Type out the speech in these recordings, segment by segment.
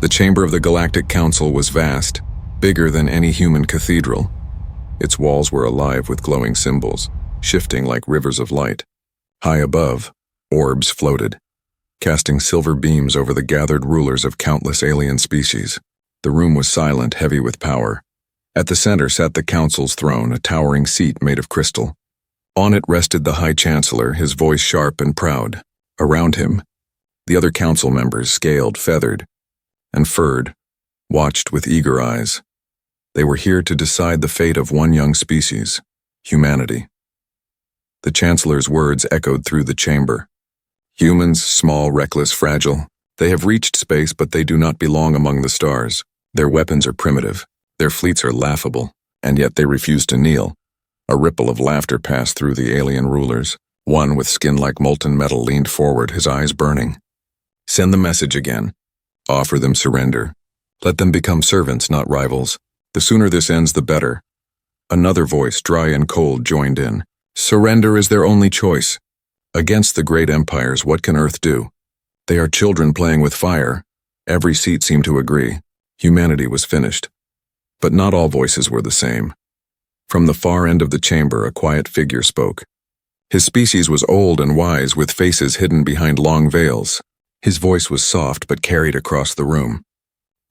The chamber of the Galactic Council was vast, bigger than any human cathedral. Its walls were alive with glowing symbols, shifting like rivers of light. High above, orbs floated, casting silver beams over the gathered rulers of countless alien species. The room was silent, heavy with power. At the center sat the Council's throne, a towering seat made of crystal. On it rested the High Chancellor, his voice sharp and proud. Around him, the other Council members, scaled, feathered, and furred, watched with eager eyes. They were here to decide the fate of one young species, humanity. The Chancellor's words echoed through the chamber. Humans, small, reckless, fragile. They have reached space, but they do not belong among the stars. Their weapons are primitive. Their fleets are laughable, and yet they refuse to kneel. A ripple of laughter passed through the alien rulers. One with skin like molten metal leaned forward, his eyes burning. Send the message again. Offer them surrender. Let them become servants, not rivals. The sooner this ends, the better. Another voice, dry and cold, joined in. Surrender is their only choice. Against the great empires, what can Earth do? They are children playing with fire. Every seat seemed to agree. Humanity was finished. But not all voices were the same. From the far end of the chamber, a quiet figure spoke. His species was old and wise, with faces hidden behind long veils. His voice was soft but carried across the room.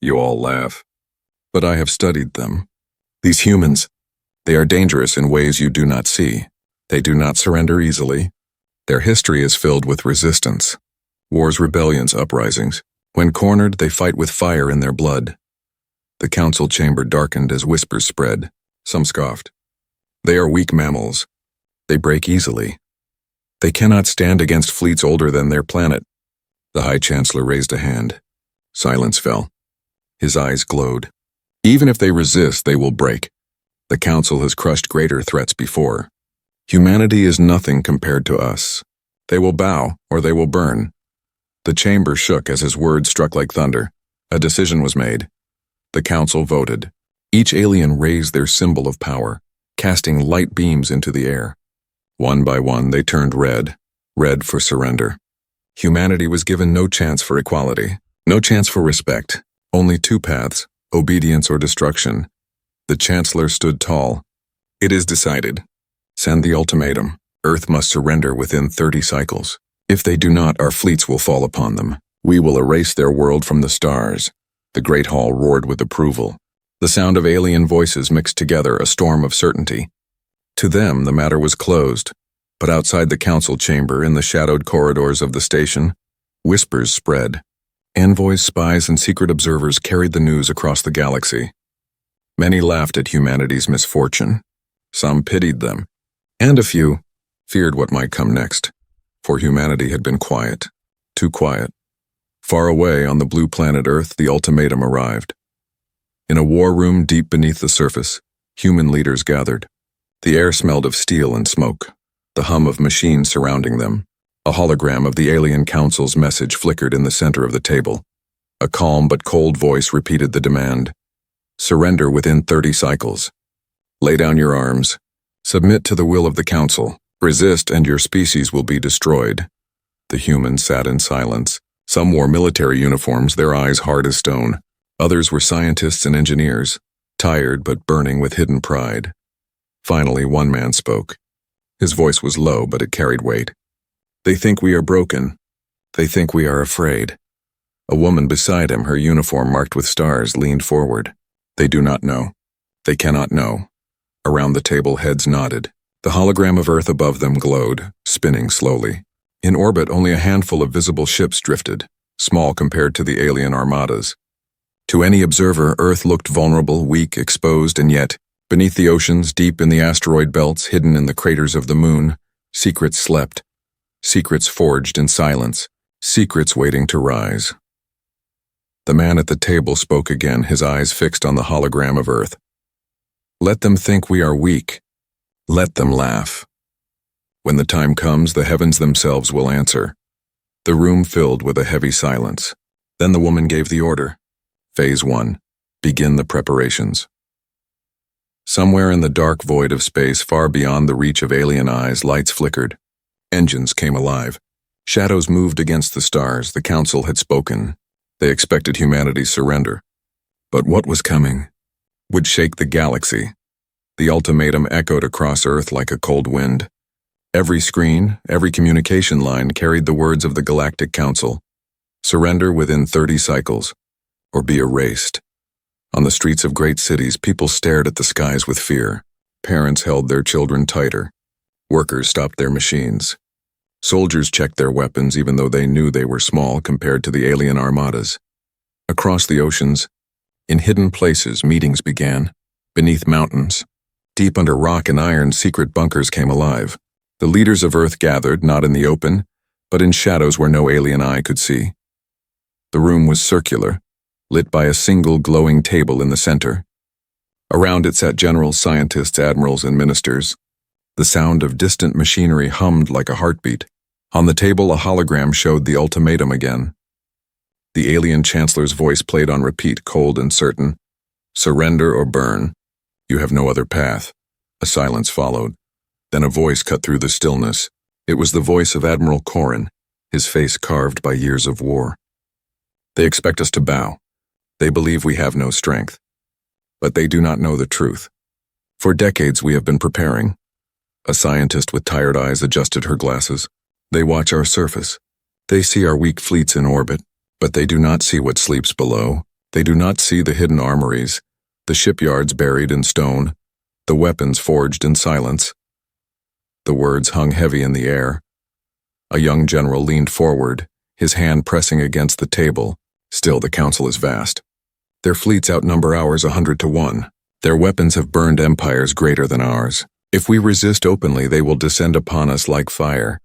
You all laugh. But I have studied them. These humans, they are dangerous in ways you do not see. They do not surrender easily. Their history is filled with resistance. Wars, rebellions, uprisings. When cornered, they fight with fire in their blood. The council chamber darkened as whispers spread. Some scoffed. They are weak mammals. They break easily. They cannot stand against fleets older than their planet. The High Chancellor raised a hand. Silence fell. His eyes glowed. Even if they resist, they will break. The Council has crushed greater threats before. Humanity is nothing compared to us. They will bow, or they will burn. The chamber shook as his words struck like thunder. A decision was made. The Council voted. Each alien raised their symbol of power, casting light beams into the air. One by one, they turned red for surrender. Humanity was given no chance for equality, no chance for respect, only two paths, obedience or destruction. The Chancellor stood tall. It is decided. Send the ultimatum. Earth must surrender within 30 cycles. If they do not, our fleets will fall upon them. We will erase their world from the stars. The Great Hall roared with approval. The sound of alien voices mixed together, a storm of certainty. To them, the matter was closed. But outside the council chamber, in the shadowed corridors of the station, whispers spread. Envoys, spies, and secret observers carried the news across the galaxy. Many laughed at humanity's misfortune. Some pitied them, and a few feared what might come next. For humanity had been quiet, too quiet. Far away on the blue planet Earth, the ultimatum arrived. In a war room deep beneath the surface, human leaders gathered. The air smelled of steel and smoke, the hum of machines surrounding them. A hologram of the alien council's message flickered in the center of the table. A calm but cold voice repeated the demand. Surrender within 30 cycles. Lay down your arms. Submit to the will of the council. Resist and your species will be destroyed. The humans sat in silence. Some wore military uniforms, their eyes hard as stone. Others were scientists and engineers, tired but burning with hidden pride. Finally, one man spoke. His voice was low, but it carried weight. They think we are broken. They think we are afraid. A woman beside him, her uniform marked with stars, leaned forward. They do not know. They cannot know. Around the table, heads nodded. The hologram of Earth above them glowed, spinning slowly. In orbit, only a handful of visible ships drifted, small compared to the alien armadas. To any observer, Earth looked vulnerable, weak, exposed, and yet, beneath the oceans, deep in the asteroid belts, hidden in the craters of the moon, secrets slept. Secrets forged in silence. Secrets waiting to rise. The man at the table spoke again, his eyes fixed on the hologram of Earth. Let them think we are weak. Let them laugh. When the time comes, the heavens themselves will answer. The room filled with a heavy silence. Then the woman gave the order. Phase 1. Begin the preparations. Somewhere in the dark void of space, far beyond the reach of alien eyes, lights flickered. Engines came alive. Shadows moved against the stars. The council had spoken. They expected humanity's surrender. But what was coming would shake the galaxy. The ultimatum echoed across Earth like a cold wind. Every screen, every communication line carried the words of the Galactic Council. Surrender within 30 cycles, or be erased. On the streets of great cities, people stared at the skies with fear. Parents held their children tighter. Workers stopped their machines. Soldiers checked their weapons even though they knew they were small compared to the alien armadas. Across the oceans, in hidden places, meetings began. Beneath mountains, deep under rock and iron, secret bunkers came alive. The leaders of Earth gathered, not in the open, but in shadows where no alien eye could see. The room was circular, lit by a single glowing table in the center. Around it sat generals, scientists, admirals, and ministers. The sound of distant machinery hummed like a heartbeat. On the table, a hologram showed the ultimatum again. The alien chancellor's voice played on repeat, cold and certain. Surrender or burn. You have no other path. A silence followed. Then a voice cut through the stillness. It was the voice of Admiral Corrin, his face carved by years of war. They expect us to bow. They believe we have no strength. But they do not know the truth. For decades we have been preparing. A scientist with tired eyes adjusted her glasses. They watch our surface. They see our weak fleets in orbit, but they do not see what sleeps below. They do not see the hidden armories, the shipyards buried in stone, the weapons forged in silence. The words hung heavy in the air. A young general leaned forward, his hand pressing against the table. Still, the council is vast. Their fleets outnumber ours 100 to 1. Their weapons have burned empires greater than ours. If we resist openly, they will descend upon us like fire.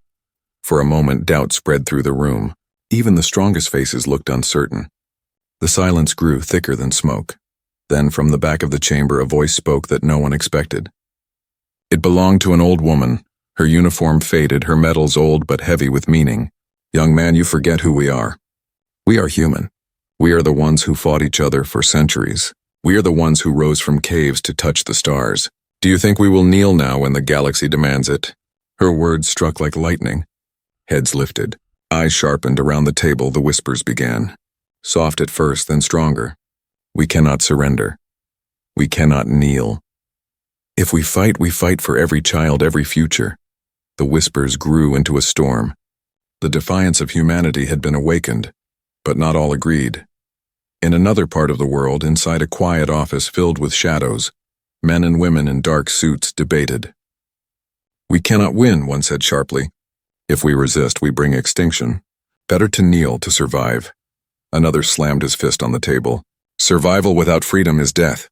For a moment, doubt spread through the room. Even the strongest faces looked uncertain. The silence grew thicker than smoke. Then, from the back of the chamber, a voice spoke that no one expected. It belonged to an old woman. Her uniform faded, her medals old but heavy with meaning. Young man, you forget who we are. We are human. We are the ones who fought each other for centuries. We are the ones who rose from caves to touch the stars. Do you think we will kneel now when the galaxy demands it? Her words struck like lightning. Heads lifted. Eyes sharpened. Around the table, the whispers began. Soft at first, then stronger. We cannot surrender. We cannot kneel. If we fight for every child, every future. The whispers grew into a storm. The defiance of humanity had been awakened, but not all agreed. In another part of the world, inside a quiet office filled with shadows, men and women in dark suits debated. We cannot win, one said sharply. If we resist, we bring extinction. Better to kneel to survive. Another slammed his fist on the table. Survival without freedom is death.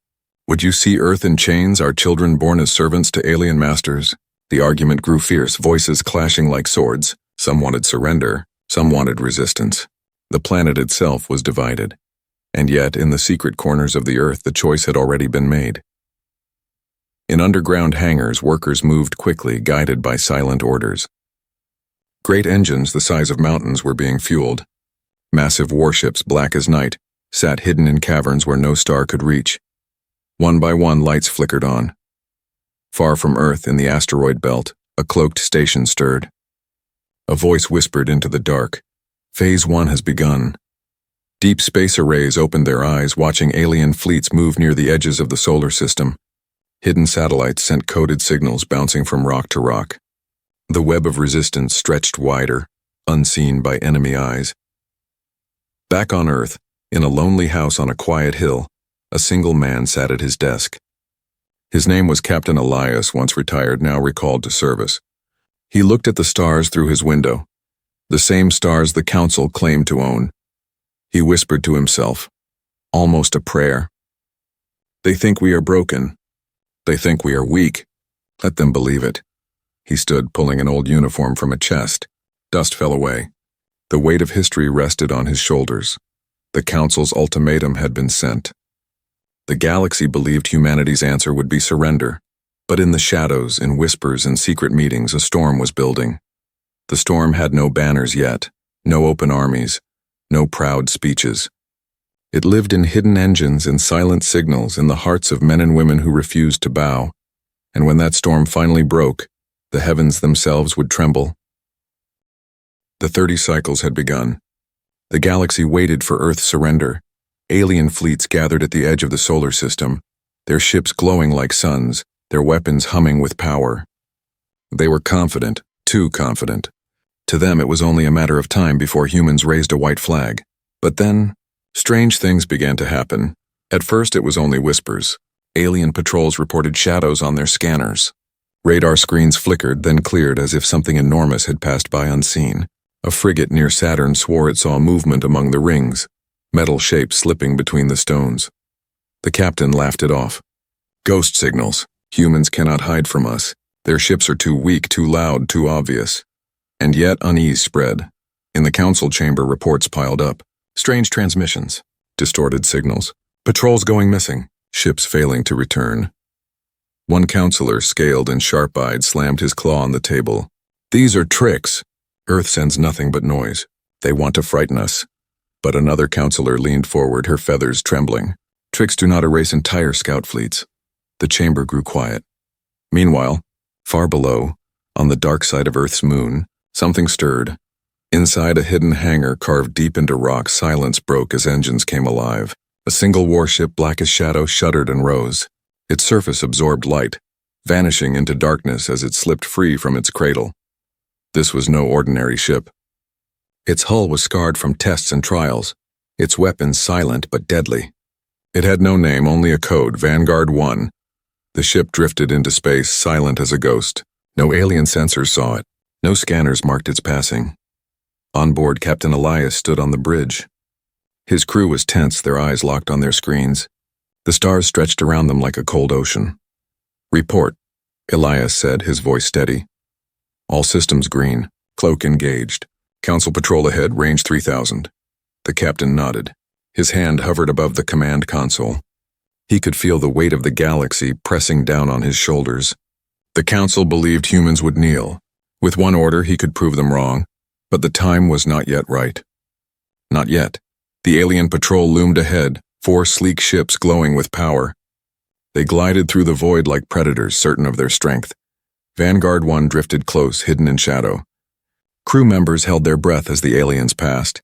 Would you see Earth in chains, our children born as servants to alien masters? The argument grew fierce, voices clashing like swords. Some wanted surrender, some wanted resistance. The planet itself was divided. And yet, in the secret corners of the Earth, the choice had already been made. In underground hangars, workers moved quickly, guided by silent orders. Great engines the size of mountains were being fueled. Massive warships, black as night, sat hidden in caverns where no star could reach. One by one, lights flickered on. Far from Earth, in the asteroid belt, a cloaked station stirred. A voice whispered into the dark. Phase 1 has begun. Deep space arrays opened their eyes, watching alien fleets move near the edges of the solar system. Hidden satellites sent coded signals bouncing from rock to rock. The web of resistance stretched wider, unseen by enemy eyes. Back on Earth, in a lonely house on a quiet hill, a single man sat at his desk. His name was Captain Elias, once retired, now recalled to service. He looked at the stars through his window, the same stars the Council claimed to own. He whispered to himself, almost a prayer. They think we are broken. They think we are weak. Let them believe it. He stood, pulling an old uniform from a chest. Dust fell away. The weight of history rested on his shoulders. The Council's ultimatum had been sent. The galaxy believed humanity's answer would be surrender. But in the shadows, in whispers and secret meetings, a storm was building. The storm had no banners yet, no open armies, no proud speeches. It lived in hidden engines and silent signals in the hearts of men and women who refused to bow. And when that storm finally broke, the heavens themselves would tremble. The 30 cycles had begun. The galaxy waited for Earth's surrender. Alien fleets gathered at the edge of the solar system, their ships glowing like suns, their weapons humming with power. They were confident, too confident. To them it was only a matter of time before humans raised a white flag. But then, strange things began to happen. At first it was only whispers. Alien patrols reported shadows on their scanners. Radar screens flickered, then cleared as if something enormous had passed by unseen. A frigate near Saturn swore it saw movement among the rings, metal shapes slipping between the stones. The captain laughed it off. Ghost signals. Humans cannot hide from us. Their ships are too weak, too loud, too obvious. And yet unease spread. In the council chamber, reports piled up. Strange transmissions. Distorted signals. Patrols going missing. Ships failing to return. One counselor, scaled and sharp-eyed, slammed his claw on the table. These are tricks. Earth sends nothing but noise. They want to frighten us. But another counselor leaned forward, her feathers trembling. Tricks do not erase entire scout fleets. The chamber grew quiet. Meanwhile, far below, on the dark side of Earth's moon, something stirred. Inside a hidden hangar carved deep into rock, silence broke as engines came alive. A single warship, black as shadow, shuddered and rose. Its surface absorbed light, vanishing into darkness as it slipped free from its cradle. This was no ordinary ship. Its hull was scarred from tests and trials, its weapons silent but deadly. It had no name, only a code, Vanguard 1. The ship drifted into space, silent as a ghost. No alien sensors saw it. No scanners marked its passing. On board, Captain Elias stood on the bridge. His crew was tense, their eyes locked on their screens. The stars stretched around them like a cold ocean. "Report," Elias said, his voice steady. "All systems green. Cloak engaged. Council patrol ahead, range 3000. The captain nodded. His hand hovered above the command console. He could feel the weight of the galaxy pressing down on his shoulders. The council believed humans would kneel. With one order, he could prove them wrong. But the time was not yet right. Not yet. The alien patrol loomed ahead, 4 sleek ships glowing with power. They glided through the void like predators, certain of their strength. Vanguard 1 drifted close, hidden in shadow. Crew members held their breath as the aliens passed.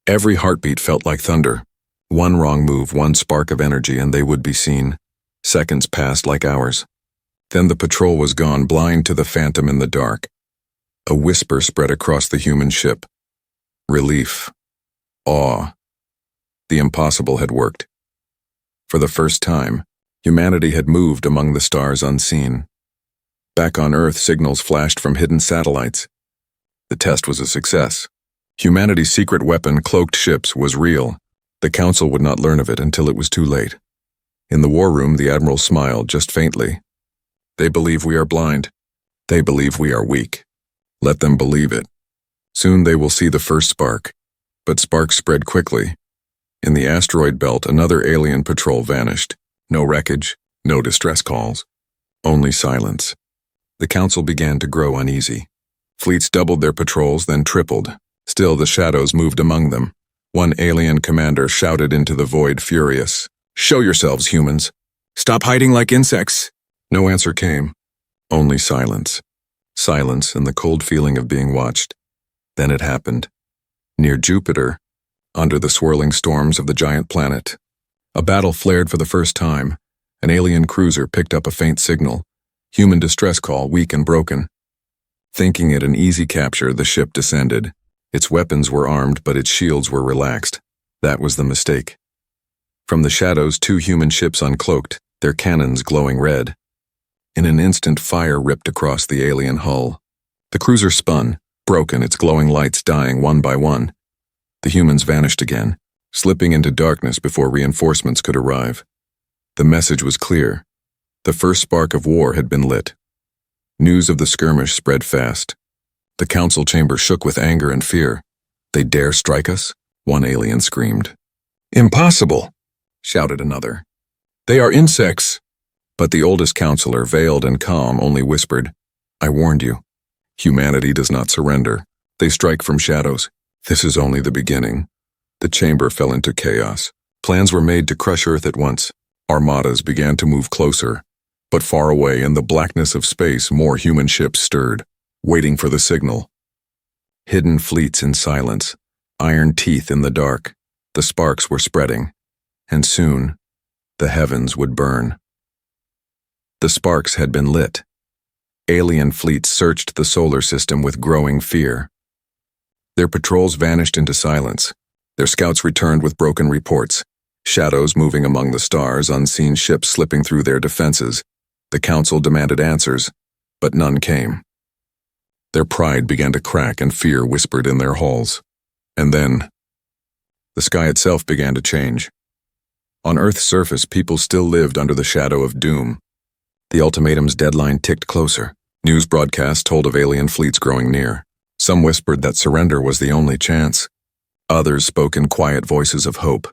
Every heartbeat felt like thunder. One wrong move, one spark of energy, and they would be seen. Seconds passed like hours. Then the patrol was gone, blind to the phantom in the dark. A whisper spread across the human ship. Relief. Awe. The impossible had worked. For the first time, humanity had moved among the stars unseen. Back on Earth, signals flashed from hidden satellites. The test was a success. Humanity's secret weapon, cloaked ships, was real. The Council would not learn of it until it was too late. In the war room, the Admiral smiled, just faintly. They believe we are blind. They believe we are weak. Let them believe it. Soon they will see the first spark. But sparks spread quickly. In the asteroid belt, another alien patrol vanished. No wreckage, no distress calls. Only silence. The Council began to grow uneasy. Fleets doubled their patrols, then tripled. Still, the shadows moved among them. One alien commander shouted into the void, furious. "Show yourselves, humans! Stop hiding like insects!" No answer came. Only silence. Silence and the cold feeling of being watched. Then it happened. Near Jupiter, under the swirling storms of the giant planet, a battle flared for the first time. An alien cruiser picked up a faint signal. Human distress call, weak and broken. Thinking it an easy capture, the ship descended. Its weapons were armed, but its shields were relaxed. That was the mistake. From the shadows, 2 human ships uncloaked, their cannons glowing red. In an instant, fire ripped across the alien hull. The cruiser spun, broken, its glowing lights dying one by one. The humans vanished again, slipping into darkness before reinforcements could arrive. The message was clear. The first spark of war had been lit. News of the skirmish spread fast. The council chamber shook with anger and fear. "They dare strike us?" one alien screamed. "Impossible!" shouted another. "They are insects!" But the oldest counselor, veiled and calm, only whispered, "I warned you. Humanity does not surrender. They strike from shadows. This is only the beginning." The chamber fell into chaos. Plans were made to crush Earth at once. Armadas began to move closer. But far away in the blackness of space, more human ships stirred, waiting for the signal. Hidden fleets in silence, iron teeth in the dark. The sparks were spreading, and soon, the heavens would burn. The sparks had been lit. Alien fleets searched the solar system with growing fear. Their patrols vanished into silence. Their scouts returned with broken reports, shadows moving among the stars, unseen ships slipping through their defenses. The council demanded answers, but none came. Their pride began to crack and fear whispered in their halls. And then, the sky itself began to change. On Earth's surface, people still lived under the shadow of doom. The ultimatum's deadline ticked closer. News broadcasts told of alien fleets growing near. Some whispered that surrender was the only chance. Others spoke in quiet voices of hope.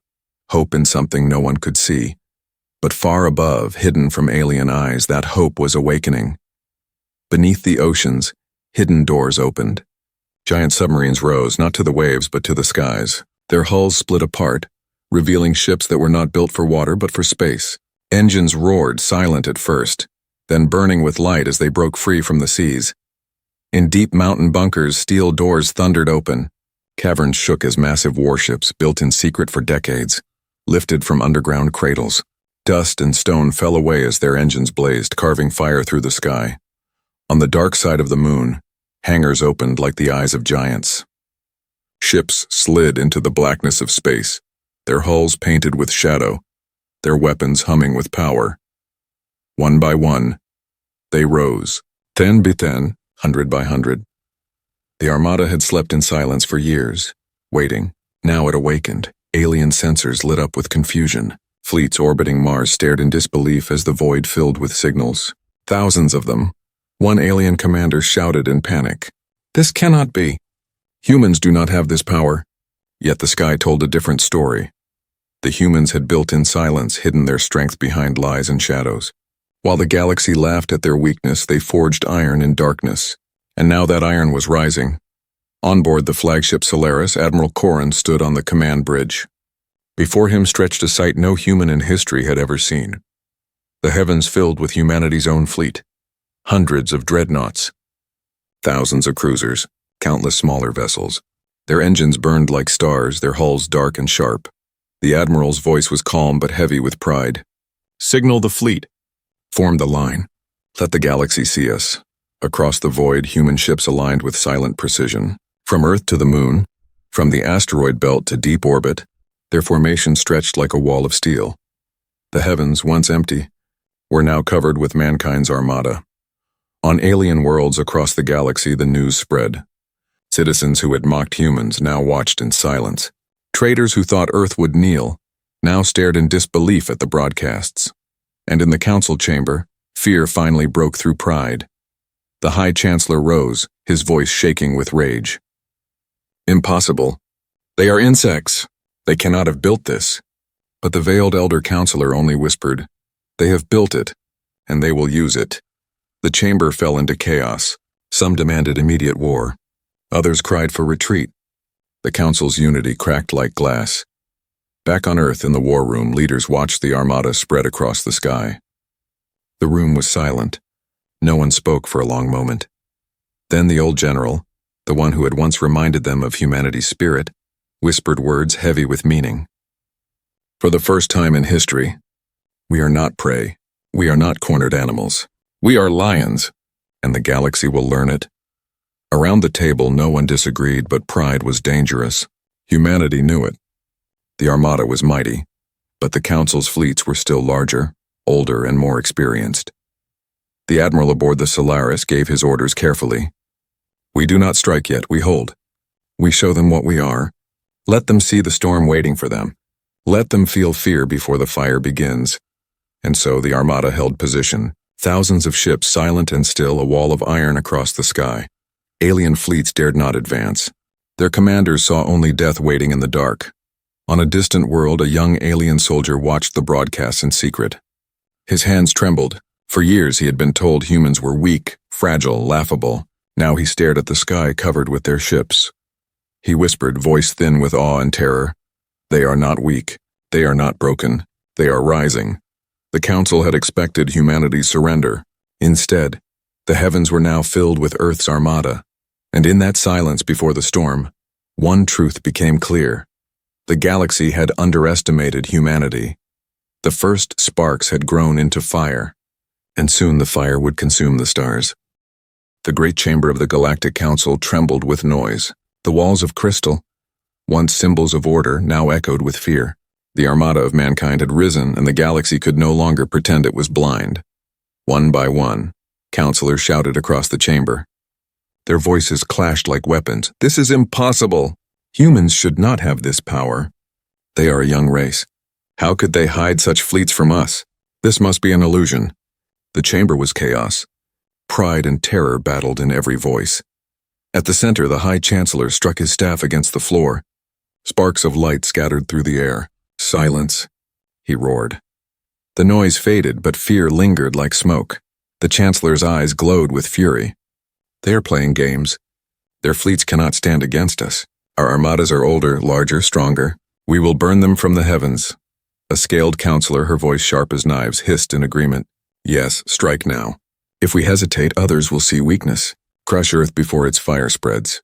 Hope in something no one could see. But far above, hidden from alien eyes, that hope was awakening. Beneath the oceans, hidden doors opened. Giant submarines rose, not to the waves but to the skies. Their hulls split apart, revealing ships that were not built for water but for space. Engines roared, silent at first, then burning with light as they broke free from the seas. In deep mountain bunkers, steel doors thundered open. Caverns shook as massive warships, built in secret for decades, lifted from underground cradles. Dust and stone fell away as their engines blazed, carving fire through the sky. On the dark side of the moon, hangars opened like the eyes of giants. Ships slid into the blackness of space, their hulls painted with shadow, their weapons humming with power. One by one, they rose, 10 by 10, 100 by 100. The armada had slept in silence for years, waiting. Now it awakened. Alien sensors lit up with confusion. Fleets orbiting Mars stared in disbelief as the void filled with signals. Thousands of them. One alien commander shouted in panic, "This cannot be. Humans do not have this power." Yet the sky told a different story. The humans had built in silence, hidden their strength behind lies and shadows. While the galaxy laughed at their weakness, they forged iron in darkness. And now that iron was rising. On board the flagship Solaris, Admiral Corrin stood on the command bridge. Before him stretched a sight no human in history had ever seen. The heavens filled with humanity's own fleet. Hundreds of dreadnoughts. Thousands of cruisers, countless smaller vessels. Their engines burned like stars, their hulls dark and sharp. The Admiral's voice was calm but heavy with pride. "Signal the fleet. Form the line. Let the galaxy see us." Across the void, human ships aligned with silent precision. From Earth to the moon, from the asteroid belt to deep orbit, their formation stretched like a wall of steel. The heavens, once empty, were now covered with mankind's armada. On alien worlds across the galaxy, the news spread. Citizens who had mocked humans now watched in silence. Traitors who thought Earth would kneel now stared in disbelief at the broadcasts. And in the council chamber, fear finally broke through pride. The High Chancellor rose, his voice shaking with rage. "Impossible. They are insects. They cannot have built this." But the veiled elder counselor only whispered, "They have built it, and they will use it." The chamber fell into chaos. Some demanded immediate war. Others cried for retreat. The council's unity cracked like glass. Back on Earth in the war room, leaders watched the armada spread across the sky. The room was silent. No one spoke for a long moment. Then the old general, the one who had once reminded them of humanity's spirit, whispered words heavy with meaning. "For the first time in history, we are not prey. We are not cornered animals. We are lions, and the galaxy will learn it." Around the table, no one disagreed, but pride was dangerous. Humanity knew it. The armada was mighty, but the council's fleets were still larger, older, and more experienced. The admiral aboard the Solaris gave his orders carefully. "We do not strike yet, we hold. We show them what we are. Let them see the storm waiting for them. Let them feel fear before the fire begins." And so the armada held position. Thousands of ships silent and still, a wall of iron across the sky. Alien fleets dared not advance. Their commanders saw only death waiting in the dark. On a distant world, a young alien soldier watched the broadcasts in secret. His hands trembled. For years he had been told humans were weak, fragile, laughable. Now he stared at the sky covered with their ships. He whispered, voice thin with awe and terror, "They are not weak. They are not broken. They are rising." The council had expected humanity's surrender. Instead, the heavens were now filled with Earth's armada. And in that silence before the storm, One truth became clear. The galaxy had underestimated humanity. The first sparks had grown into fire, and soon the fire would consume the stars. The great chamber of the Galactic Council trembled with noise. The walls of crystal, once symbols of order, now echoed with fear. The armada of mankind had risen, and the galaxy could no longer pretend it was blind. One by one, counselors shouted across the chamber. Their voices clashed like weapons. "This is impossible! Humans should not have this power. They are a young race. How could they hide such fleets from us? This must be an illusion." The chamber was chaos. Pride and terror battled in every voice. At the center, the High Chancellor struck his staff against the floor. Sparks of light scattered through the air. "Silence," he roared. The noise faded, but fear lingered like smoke. The Chancellor's eyes glowed with fury. "They are playing games. Their fleets cannot stand against us. Our armadas are older, larger, stronger. We will burn them from the heavens." A scaled counselor, her voice sharp as knives, hissed in agreement. "Yes, strike now. If we hesitate, others will see weakness. Crush Earth before its fire spreads."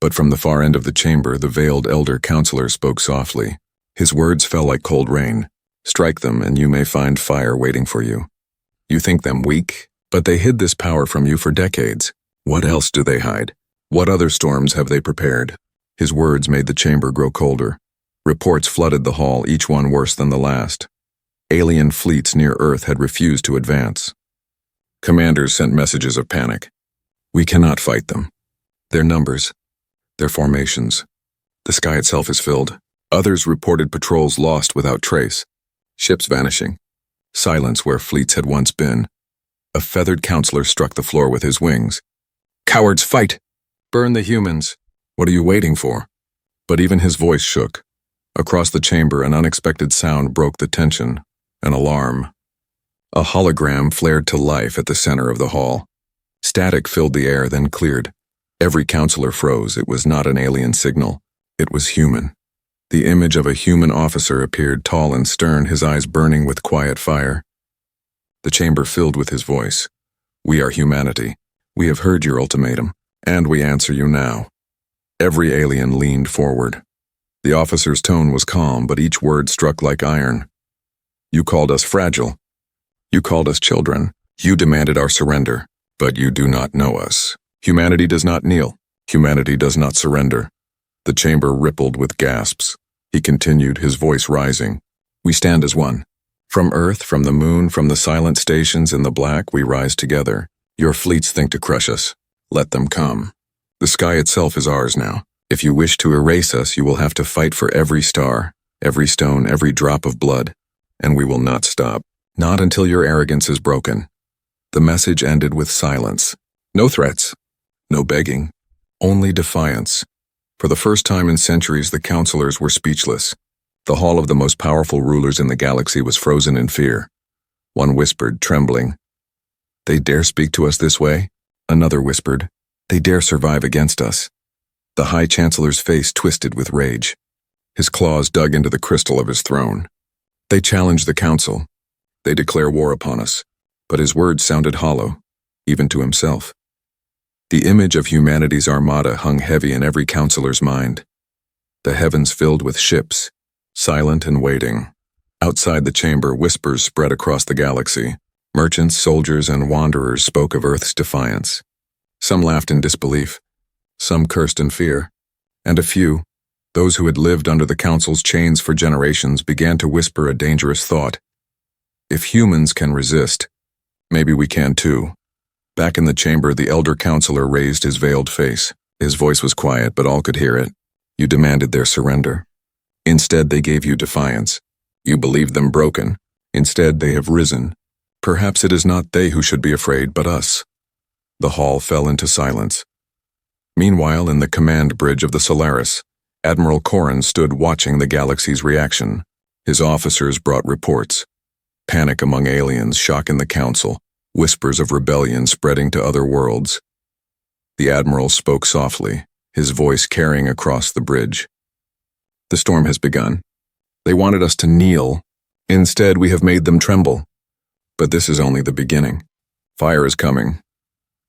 But from the far end of the chamber, the veiled elder counselor spoke softly. His words fell like cold rain. "Strike them, and you may find fire waiting for you. You think them weak, but they hid this power from you for decades. What else do they hide? What other storms have they prepared?" His words made the chamber grow colder. Reports flooded the hall, each one worse than the last. Alien fleets near Earth had refused to advance. Commanders sent messages of panic. "We cannot fight them. Their numbers, their formations. The sky itself is filled." Others reported patrols lost without trace. Ships vanishing. Silence where fleets had once been. A feathered counselor struck the floor with his wings. "Cowards, fight! Burn the humans! What are you waiting for?" But even his voice shook. Across the chamber, an unexpected sound broke the tension. An alarm. A hologram flared to life at the center of the hall. Static filled the air, then cleared. Every counselor froze. It was not an alien signal. It was human. The image of a human officer appeared, tall and stern, his eyes burning with quiet fire. The chamber filled with his voice. "We are humanity. We have heard your ultimatum, and we answer you now." Every alien leaned forward. The officer's tone was calm, but each word struck like iron. "You called us fragile. You called us children. You demanded our surrender, but you do not know us. Humanity does not kneel. Humanity does not surrender." The chamber rippled with gasps. He continued, his voice rising. "We stand as one. From Earth, from the moon, from the silent stations in the black, we rise together. Your fleets think to crush us. Let them come. The sky itself is ours now. If you wish to erase us, you will have to fight for every star, every stone, every drop of blood. And we will not stop. Not until your arrogance is broken." The message ended with silence. No threats. No begging. Only defiance. For the first time in centuries, the counselors were speechless. The hall of the most powerful rulers in the galaxy was frozen in fear. One whispered, trembling, "They dare speak to us this way?" Another whispered, "They dare survive against us." The High Chancellor's face twisted with rage. His claws dug into the crystal of his throne. "They challenge the council. They declare war upon us." But his words sounded hollow, even to himself. The image of humanity's armada hung heavy in every counselor's mind. The heavens filled with ships, silent and waiting. Outside the chamber, whispers spread across the galaxy. Merchants, soldiers, and wanderers spoke of Earth's defiance. Some laughed in disbelief, some cursed in fear, and a few, those who had lived under the Council's chains for generations, began to whisper a dangerous thought. If humans can resist, maybe we can too. Back in the chamber, the elder counselor raised his veiled face. His voice was quiet, but all could hear it. "You demanded their surrender. Instead, they gave you defiance. You believed them broken. Instead, they have risen. Perhaps it is not they who should be afraid, but us." The hall fell into silence. Meanwhile, in the command bridge of the Solaris, Admiral Corrin stood watching the galaxy's reaction. His officers brought reports. Panic among aliens, shock in the Council, whispers of rebellion spreading to other worlds. The Admiral spoke softly, his voice carrying across the bridge. "The storm has begun. They wanted us to kneel. Instead, we have made them tremble. But this is only the beginning. Fire is coming."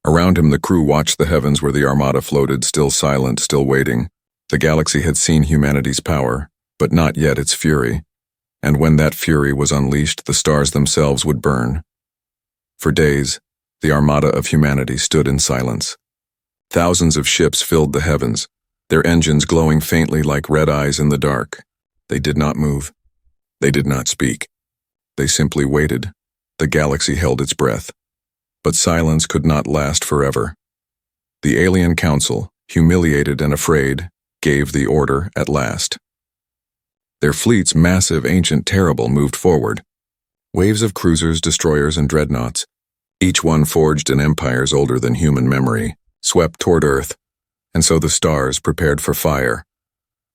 Around him, the crew watched the heavens where the armada floated, still silent, still waiting. The galaxy had seen humanity's power, but not yet its fury, and when that fury was unleashed, the stars themselves would burn. For days, the armada of humanity stood in silence. Thousands of ships filled the heavens, their engines glowing faintly like red eyes in the dark. They did not move. They did not speak. They simply waited. The galaxy held its breath. But silence could not last forever. The alien council, humiliated and afraid, gave the order at last. Their fleets, massive, ancient, terrible, moved forward. Waves of cruisers, destroyers, and dreadnoughts, each one forged in empires older than human memory, swept toward Earth, and so the stars prepared for fire.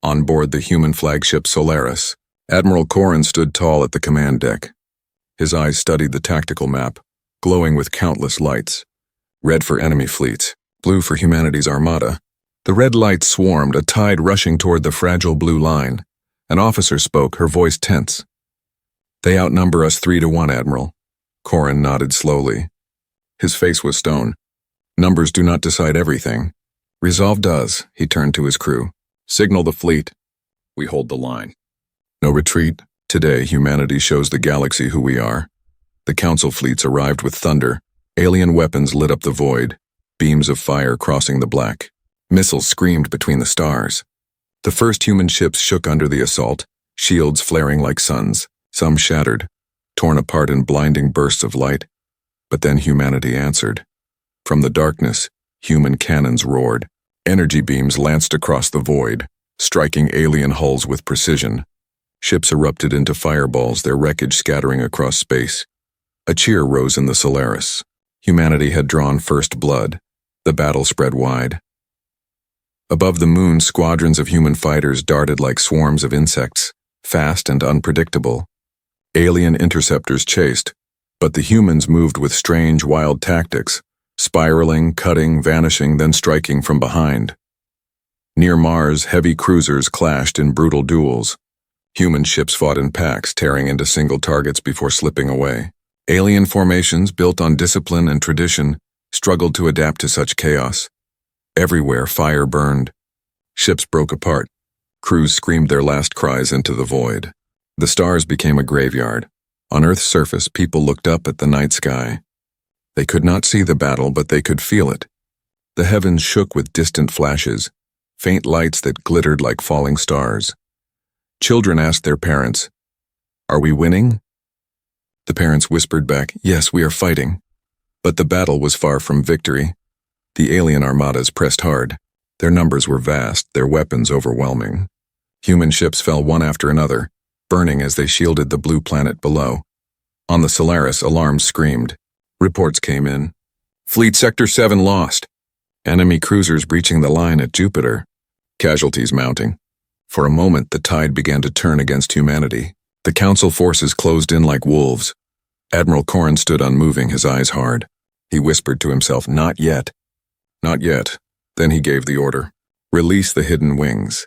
On board the human flagship Solaris, Admiral Corrin stood tall at the command deck. His eyes studied the tactical map, glowing with countless lights. Red for enemy fleets, blue for humanity's armada. The red lights swarmed, a tide rushing toward the fragile blue line. An officer spoke, her voice tense. "They outnumber us 3-1, Admiral." Corrin nodded slowly. His face was stone. "Numbers do not decide everything. Resolve does." He turned to his crew. "Signal the fleet. We hold the line. No retreat. Today, humanity shows the galaxy who we are." The council fleets arrived with thunder. Alien weapons lit up the void, beams of fire crossing the black. Missiles screamed between the stars. The first human ships shook under the assault, shields flaring like suns. Some shattered, torn apart in blinding bursts of light. But then humanity answered. From the darkness, human cannons roared. Energy beams lanced across the void, striking alien hulls with precision. Ships erupted into fireballs, their wreckage scattering across space. A cheer rose in the Solaris. Humanity had drawn first blood. The battle spread wide. Above the moon, squadrons of human fighters darted like swarms of insects, fast and unpredictable. Alien interceptors chased, but the humans moved with strange, wild tactics, spiraling, cutting, vanishing, then striking from behind. Near Mars, heavy cruisers clashed in brutal duels. Human ships fought in packs, tearing into single targets before slipping away. Alien formations, built on discipline and tradition, struggled to adapt to such chaos. Everywhere, fire burned. Ships broke apart. Crews screamed their last cries into the void. The stars became a graveyard. On Earth's surface, people looked up at the night sky. They could not see the battle, but they could feel it. The heavens shook with distant flashes, faint lights that glittered like falling stars. Children asked their parents, "Are we winning?" The parents whispered back, "Yes, we are fighting." But the battle was far from victory. The alien armadas pressed hard. Their numbers were vast, their weapons overwhelming. Human ships fell one after another, burning as they shielded the blue planet below. On the Solaris, alarms screamed. Reports came in. Fleet Sector 7 lost. Enemy cruisers breaching the line at Jupiter. Casualties mounting. For a moment, the tide began to turn against humanity. The Council forces closed in like wolves. Admiral Corrin stood unmoving, his eyes hard. He whispered to himself, "Not yet." Not yet. Then he gave the order. Release the hidden wings.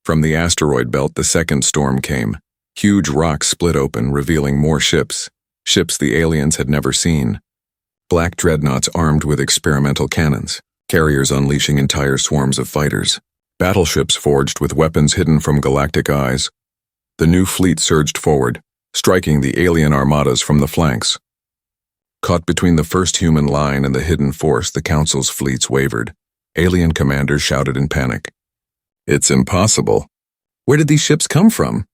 From the asteroid belt, the second storm came. Huge rocks split open, revealing more ships. Ships the aliens had never seen. Black dreadnoughts armed with experimental cannons. Carriers unleashing entire swarms of fighters. Battleships forged with weapons hidden from galactic eyes. The new fleet surged forward, striking the alien armadas from the flanks. Caught between the first human line and the hidden force, the Council's fleets wavered. Alien commanders shouted in panic. "It's impossible. Where did these ships come from?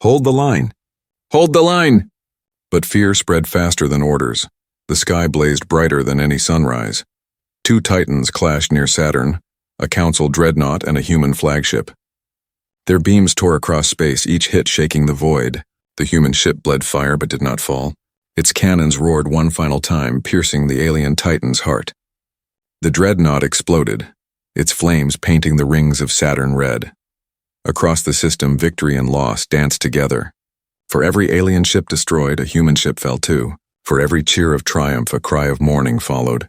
Hold the line. Hold the line!" But fear spread faster than orders. The sky blazed brighter than any sunrise. Two Titans clashed near Saturn, a Council dreadnought and a human flagship. Their beams tore across space, each hit shaking the void. The human ship bled fire but did not fall. Its cannons roared one final time, piercing the alien Titan's heart. The dreadnought exploded, its flames painting the rings of Saturn red. Across the system, victory and loss danced together. For every alien ship destroyed, a human ship fell too. For every cheer of triumph, a cry of mourning followed.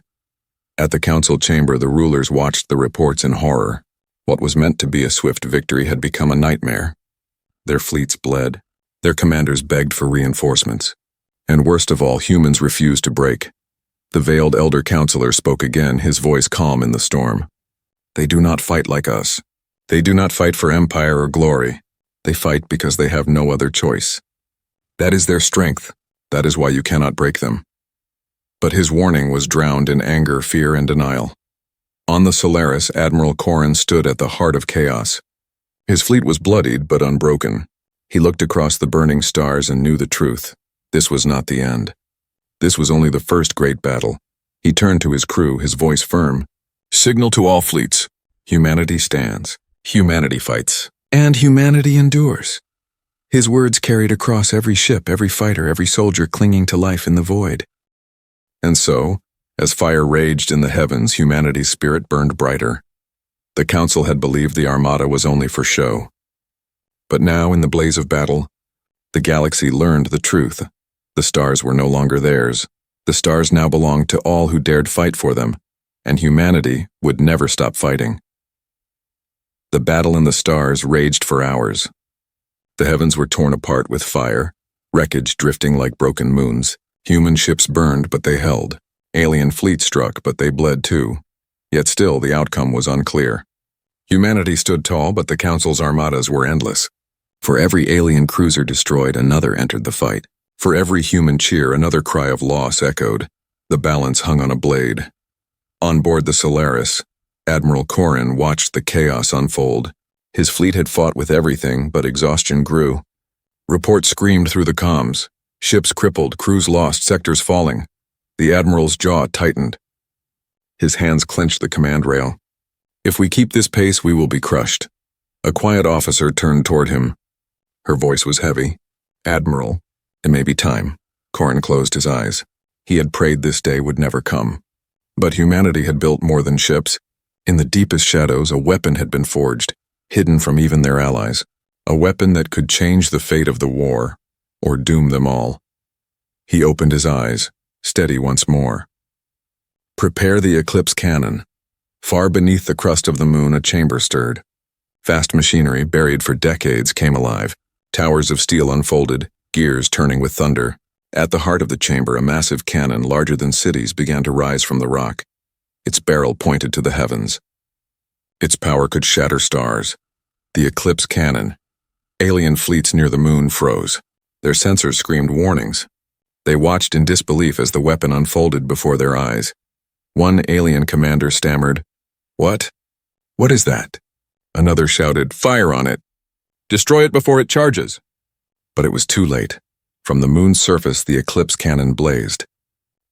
At the council chamber, the rulers watched the reports in horror. What was meant to be a swift victory had become a nightmare. Their fleets bled. Their commanders begged for reinforcements. And worst of all, humans refused to break. The veiled elder counselor spoke again, his voice calm in the storm. "They do not fight like us. They do not fight for empire or glory. They fight because they have no other choice. That is their strength. That is why you cannot break them. But his warning was drowned in anger, fear, and denial. On the Solaris, Admiral Corrin stood at the heart of chaos. His fleet was bloodied but unbroken. He looked across the burning stars and knew the truth. This was not the end. This was only the first great battle. He turned to his crew, his voice firm. Signal to all fleets. Humanity stands. Humanity fights. And humanity endures. His words carried across every ship, every fighter, every soldier clinging to life in the void. And so, as fire raged in the heavens, humanity's spirit burned brighter. The Council had believed the Armada was only for show. But now, in the blaze of battle, the galaxy learned the truth. The stars were no longer theirs. The stars now belonged to all who dared fight for them, and humanity would never stop fighting. The battle in the stars raged for hours. The heavens were torn apart with fire, wreckage drifting like broken moons. Human ships burned, but they held. Alien fleets struck, but they bled too. Yet still, the outcome was unclear. Humanity stood tall, but the Council's armadas were endless. For every alien cruiser destroyed, another entered the fight. For every human cheer, another cry of loss echoed. The balance hung on a blade. On board the Solaris, Admiral Corrin watched the chaos unfold. His fleet had fought with everything, but exhaustion grew. Reports screamed through the comms. Ships crippled, crews lost, sectors falling. The Admiral's jaw tightened. His hands clenched the command rail. If we keep this pace, we will be crushed. A quiet officer turned toward him. Her voice was heavy. Admiral, it may be time. Corrin closed his eyes. He had prayed this day would never come. But humanity had built more than ships. In the deepest shadows, a weapon had been forged, hidden from even their allies. A weapon that could change the fate of the war, or doom them all. He opened his eyes, steady once more. Prepare the eclipse cannon. Far beneath the crust of the moon, a chamber stirred. Vast machinery, buried for decades, came alive. Towers of steel unfolded, gears turning with thunder. At the heart of the chamber, a massive cannon larger than cities began to rise from the rock. Its barrel pointed to the heavens. Its power could shatter stars. The eclipse cannon. Alien fleets near the moon froze. Their sensors screamed warnings. They watched in disbelief as the weapon unfolded before their eyes. One alien commander stammered, "What? What is that?" Another shouted, "Fire on it! Destroy it before it charges!" But it was too late. From the moon's surface, the eclipse cannon blazed.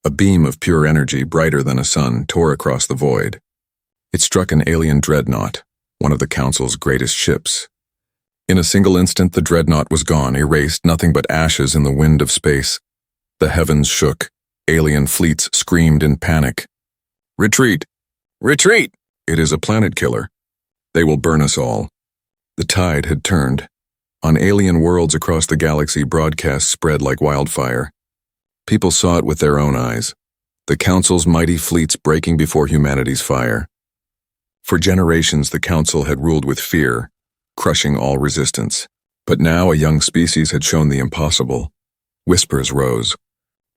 A beam of pure energy, brighter than a sun, tore across the void. It struck an alien dreadnought, one of the Council's greatest ships. In a single instant, the dreadnought was gone, erased, nothing but ashes in the wind of space. The heavens shook. Alien fleets screamed in panic. "Retreat! Retreat! It is a planet killer. They will burn us all." The tide had turned. On alien worlds across the galaxy, broadcasts spread like wildfire. People saw it with their own eyes. The Council's mighty fleets breaking before humanity's fire. For generations, the Council had ruled with fear, crushing all resistance. But now a young species had shown the impossible. Whispers rose.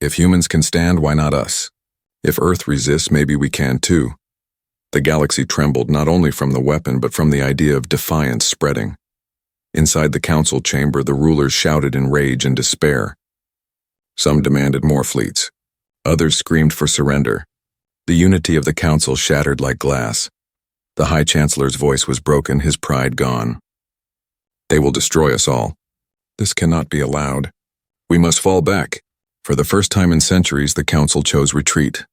If humans can stand, why not us? If Earth resists, maybe we can too. The galaxy trembled not only from the weapon, but from the idea of defiance spreading. Inside the Council chamber, the rulers shouted in rage and despair. Some demanded more fleets. Others screamed for surrender. The unity of the Council shattered like glass. The High Chancellor's voice was broken, his pride gone. "They will destroy us all. This cannot be allowed. We must fall back." For the first time in centuries, the Council chose retreat.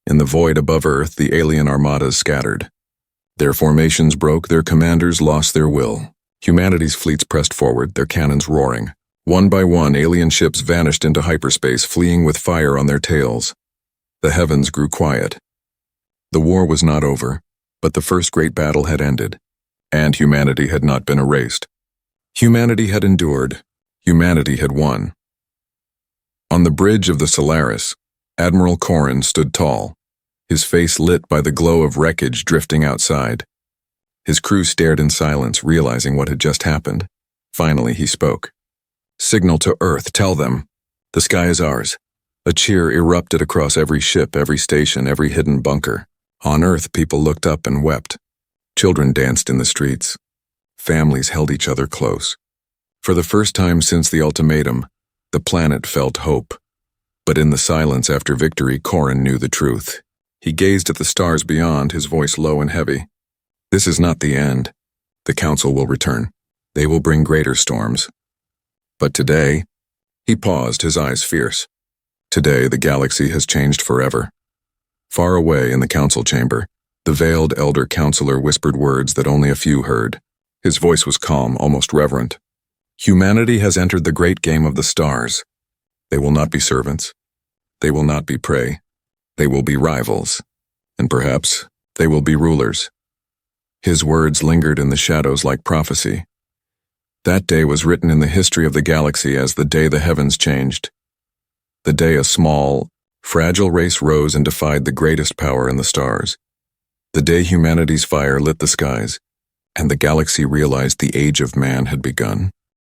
In the void above Earth, the alien armadas scattered. Their formations broke, their commanders lost their will. Humanity's fleets pressed forward, their cannons roaring. One by one, alien ships vanished into hyperspace, fleeing with fire on their tails. The heavens grew quiet. The war was not over, but the first great battle had ended, and humanity had not been erased. Humanity had endured. Humanity had won. On the bridge of the Solaris, Admiral Corrin stood tall, his face lit by the glow of wreckage drifting outside. His crew stared in silence, realizing what had just happened. Finally, he spoke. "Signal to Earth, tell them. The sky is ours." A cheer erupted across every ship, every station, every hidden bunker. On Earth, people looked up and wept. Children danced in the streets. Families held each other close. For the first time since the ultimatum, the planet felt hope. But in the silence after victory, Corin knew the truth. He gazed at the stars beyond, his voice low and heavy. This is not the end. The Council will return. They will bring greater storms. But today, he paused, his eyes fierce. Today, the galaxy has changed forever. Far away in the council chamber, the veiled elder counselor whispered words that only a few heard. His voice was calm, almost reverent. Humanity has entered the great game of the stars. They will not be servants. They will not be prey. They will be rivals. And perhaps they will be rulers. His words lingered in the shadows like prophecy. That day was written in the history of the galaxy as the day the heavens changed. The day a small, fragile race rose and defied the greatest power in the stars. The day humanity's fire lit the skies, and the galaxy realized the age of man had begun.